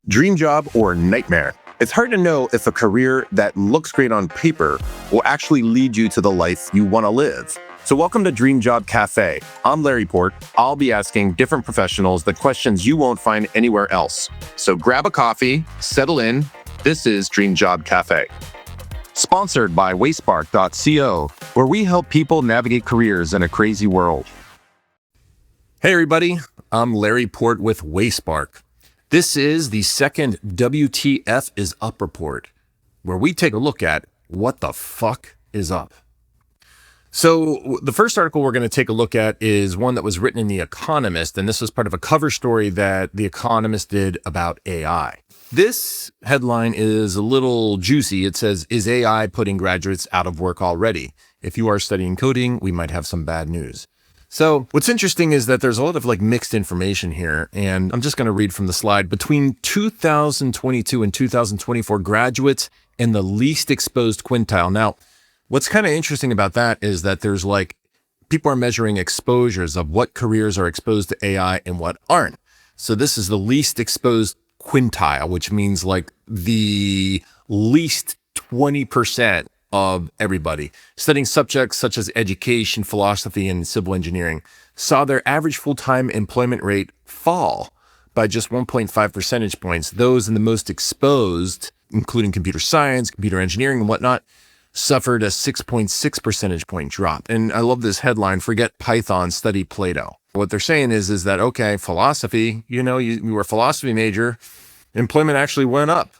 Dream job or nightmare? It's hard to know if a career that looks great on paper will actually lead you to the life you want to live. So welcome to Dream Job Cafe. I'm Larry Port. I'll be asking different professionals the questions you won't find anywhere else. So grab a coffee, settle in. This is Dream Job Cafe. Sponsored by Wayspark.co, where we help people navigate careers in a crazy world. Hey everybody, I'm Larry Port with Wayspark. This is the second WTF is Up report, where we take a look at what the fuck is up. So the first article we're going to take a look at is one that was written in The Economist, and this was part of a cover story that The Economist did about AI. This headline is a little juicy. It says, "Is AI putting graduates out of work already? If you are studying coding, we might have some bad news." So what's interesting is that there's a lot of mixed information here, and I'm just going to read from the slide. Between 2022 and 2024, graduates in the least exposed quintile. Now, what's kind of interesting about that is that there's people are measuring exposures of what careers are exposed to AI and what aren't. So this is the least exposed quintile, which means the least 20% of everybody. Studying subjects such as education, philosophy, and civil engineering saw their average full-time employment rate fall by just 1.5 percentage points. Those in the most exposed, including computer science, computer engineering, and whatnot, suffered a 6.6 percentage point drop. And I love this headline, "Forget Python, study Plato." What they're saying is that, okay, philosophy, you were a philosophy major, employment actually went up.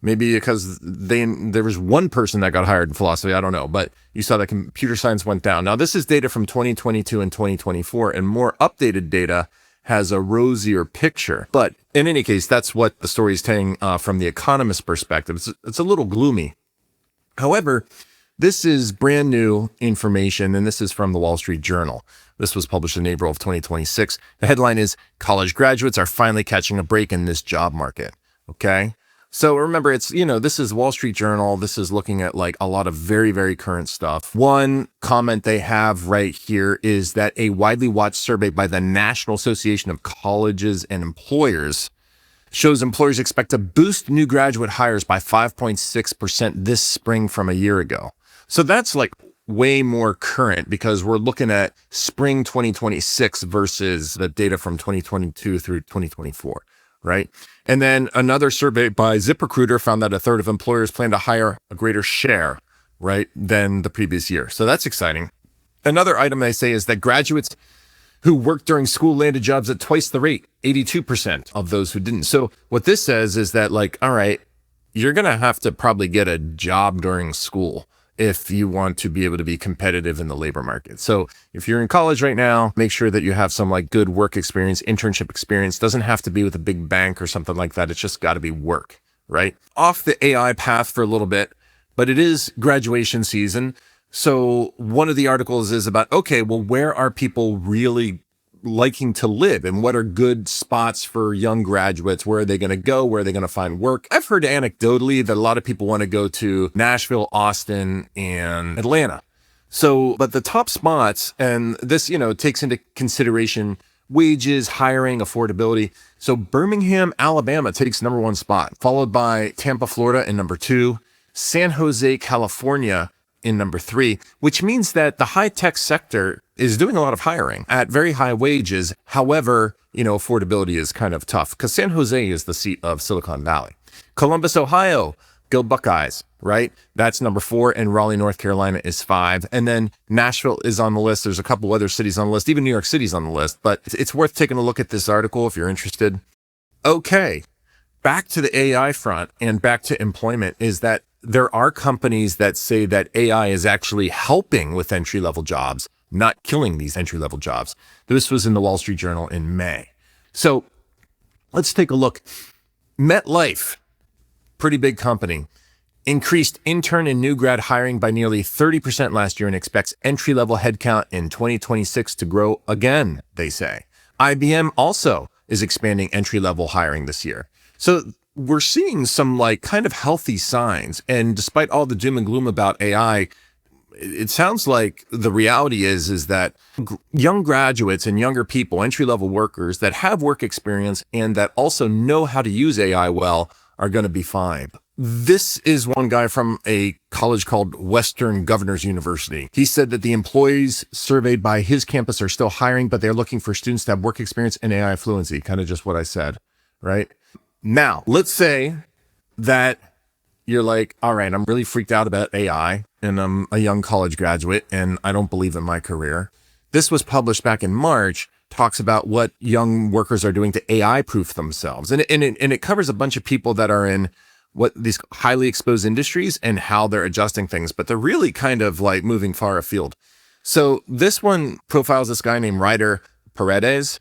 Maybe because there was one person that got hired in philosophy, I don't know, but you saw that computer science went down. Now, this is data from 2022 and 2024, and more updated data has a rosier picture. But in any case, that's what the story is saying from the Economist perspective. It's a little gloomy. However, this is brand new information, and this is from the Wall Street Journal. This was published in April of 2026. The headline is, "College graduates are finally catching a break in this job market." Okay? So remember, this is Wall Street Journal. This is looking at a lot of very, very current stuff. One comment they have right here is that a widely watched survey by the National Association of Colleges and Employers shows employers expect to boost new graduate hires by 5.6% this spring from a year ago. So that's way more current because we're looking at spring 2026 versus the data from 2022 through 2024. Right? And then another survey by ZipRecruiter found that a third of employers plan to hire a greater share, right, than the previous year. So that's exciting. Another item they say is that graduates who worked during school landed jobs at twice the rate, 82% of those who didn't. So what this says is that all right, you're going to have to probably get a job during school if you want to be able to be competitive in the labor market. So if you're in college right now, make sure that you have some good work experience, internship experience. Doesn't have to be with a big bank or something like that. It's just got to be work, right? Off the AI path for a little bit, but it is graduation season. So one of the articles is about, okay, well, where are people really liking to live and what are good spots for young graduates? Where are they going to go? Where are they going to find work? I've heard anecdotally that a lot of people want to go to Nashville, Austin, and Atlanta. So, but the top spots, and this, takes into consideration wages, hiring, affordability. So Birmingham, Alabama takes number one spot, followed by Tampa, Florida in number 2, San Jose, California in number 3, which means that the high-tech sector is doing a lot of hiring at very high wages. However, affordability is kind of tough because San Jose is the seat of Silicon Valley. Columbus, Ohio, go Buckeyes, right? That's number 4, and Raleigh, North Carolina is 5. And then Nashville is on the list. There's a couple other cities on the list. Even New York City's on the list, but it's worth taking a look at this article if you're interested. Okay, back to the AI front and back to employment is that there are companies that say that AI is actually helping with entry-level jobs, not killing these entry-level jobs. This was in the Wall Street Journal in May. So let's take a look. MetLife, pretty big company, increased intern and new grad hiring by nearly 30% last year and expects entry-level headcount in 2026 to grow again, they say. IBM also is expanding entry-level hiring this year. So we're seeing some kind of healthy signs. And despite all the doom and gloom about AI, it sounds like the reality is that young graduates and younger people, entry-level workers that have work experience and that also know how to use AI well are going to be fine. This is one guy from a college called Western Governors University. He said that the employees surveyed by his campus are still hiring, but they're looking for students to have work experience in AI fluency, kind of just what I said, right? Now, let's say that you're like, all right, I'm really freaked out about AI and I'm a young college graduate and I don't believe in my career. This was published back in March, talks about what young workers are doing to AI proof themselves. And it covers a bunch of people that are in what these highly exposed industries and how they're adjusting things, but they're really kind of like moving far afield. So this one profiles this guy named Ryder Paredes,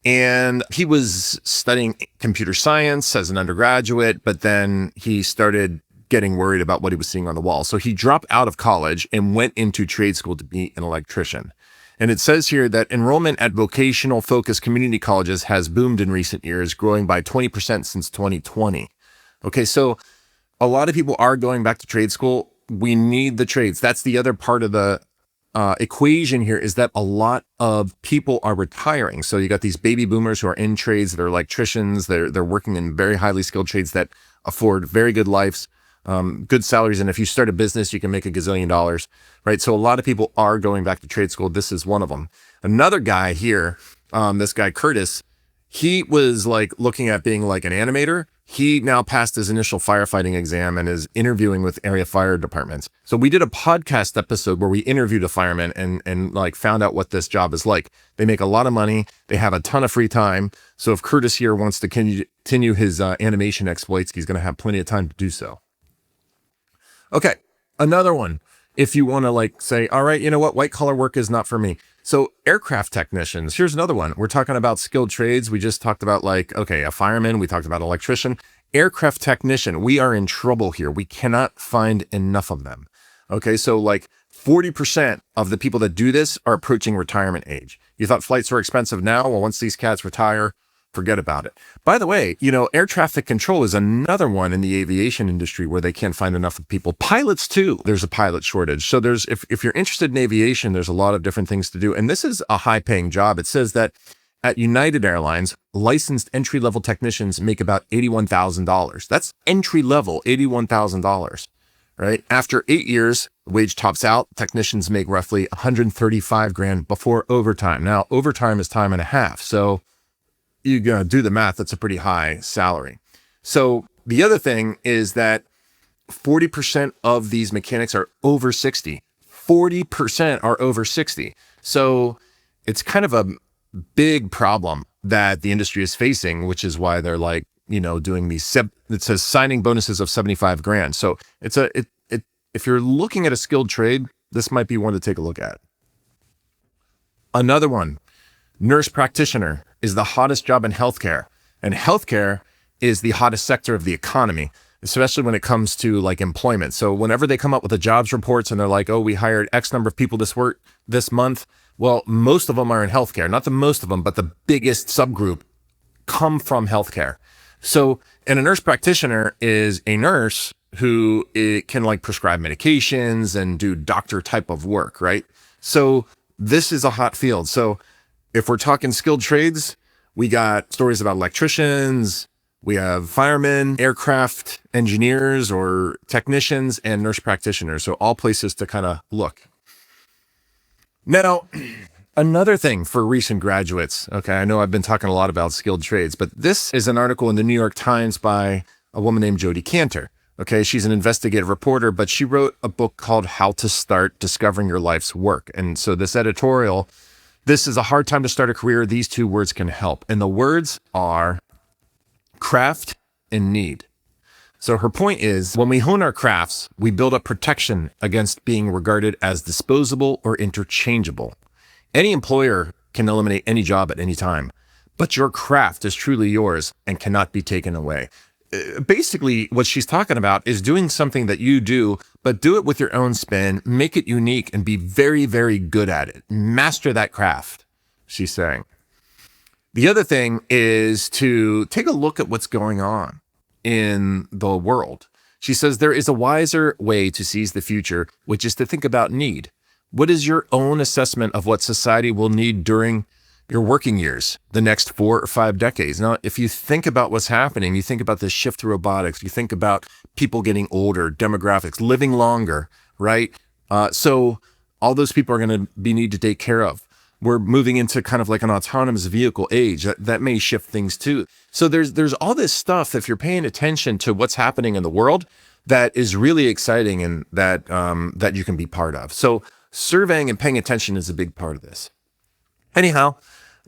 and he was studying computer science as an undergraduate, but then he started getting worried about what he was seeing on the wall. So he dropped out of college and went into trade school to be an electrician. And it says here that enrollment at vocational focused community colleges has boomed in recent years, growing by 20% since 2020. Okay, so a lot of people are going back to trade school. We need the trades. That's the other part of the equation here, is that a lot of people are retiring. So you got these baby boomers who are in trades, that are electricians, they're working in very highly skilled trades that afford very good lives, good salaries. And if you start a business, you can make $1 gazillion, right? So a lot of people are going back to trade school. This is one of them. Another guy here, this guy, Curtis, he was like looking at being like an animator. He now passed his initial firefighting exam and is interviewing with area fire departments. So we did a podcast episode where we interviewed a fireman and like found out what this job is like. They make a lot of money. They have a ton of free time. So if Curtis here wants to continue his animation exploits, he's going to have plenty of time to do so. Okay, another one. If you want to like say, all right, you know what, white collar work is not for me. So aircraft technicians, here's another one. We're talking about skilled trades. We just talked about like, okay, a fireman. We talked about electrician, aircraft technician. We are in trouble here. We cannot find enough of them. Okay, so like 40% of the people that do this are approaching retirement age. You thought flights were expensive now? Well, once these cats retire, forget about it. By the way, you know, air traffic control is another one in the aviation industry where they can't find enough of people. Pilots too, there's a pilot shortage. So there's, if you're interested in aviation, there's a lot of different things to do. And this is a high paying job. It says that at United Airlines, licensed entry-level technicians make about $81,000. That's entry-level, $81,000, right? After 8 years, wage tops out. Technicians make roughly $135,000 before overtime. Now, overtime is time and a half. So you gotta do the math. That's a pretty high salary. So the other thing is that 40% of these mechanics are over 60. 40% are over 60. So it's kind of a big problem that the industry is facing, which is why they're like, you know, doing these, it says signing bonuses of $75,000. So if you're looking at a skilled trade, this might be one to take a look at. Another one, nurse practitioner, is the hottest job in healthcare. And healthcare is the hottest sector of the economy, especially when it comes to like employment. So whenever they come up with the jobs reports and they're like, oh, we hired X number of people this month. Well, most of them are in healthcare, not the most of them, but the biggest subgroup come from healthcare. So, and a nurse practitioner is a nurse who can like prescribe medications and do doctor type of work, right? So this is a hot field. So if we're talking skilled trades, we got stories about electricians, we have firemen, aircraft engineers or technicians, and nurse practitioners. So all places to kind of look. Now, another thing for recent graduates, okay, I know I've been talking a lot about skilled trades, but this is an article in the New York Times by a woman named Jodi Kantor. Okay, she's an investigative reporter, but she wrote a book called How to Start Discovering Your Life's Work. And so this editorial, this is a hard time to start a career. These two words can help. And the words are craft and need. So her point is, when we hone our crafts, we build up protection against being regarded as disposable or interchangeable. Any employer can eliminate any job at any time, but your craft is truly yours and cannot be taken away. Basically, what she's talking about is doing something that you do, but do it with your own spin, make it unique, and be very, very good at it. Master that craft, she's saying. The other thing is to take a look at what's going on in the world. She says there is a wiser way to seize the future, which is to think about need. What is your own assessment of what society will need during your working years, the next 4 or 5 decades? Now, if you think about what's happening, you think about the shift to robotics, you think about people getting older, demographics, living longer, right? So all those people are going to be need to take care of. We're moving into kind of like an autonomous vehicle age that may shift things too. So there's all this stuff, if you're paying attention to what's happening in the world, that is really exciting and that you can be part of. So surveying and paying attention is a big part of this. Anyhow,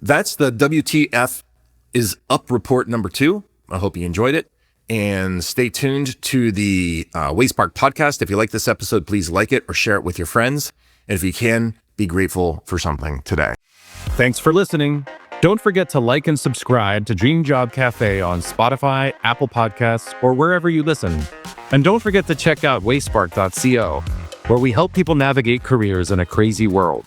that's the WTF is up report number 2. I hope you enjoyed it. And stay tuned to the Wayspark podcast. If you like this episode, please like it or share it with your friends. And if you can, be grateful for something today. Thanks for listening. Don't forget to like and subscribe to Dream Job Cafe on Spotify, Apple Podcasts, or wherever you listen. And don't forget to check out wayspark.co, where we help people navigate careers in a crazy world.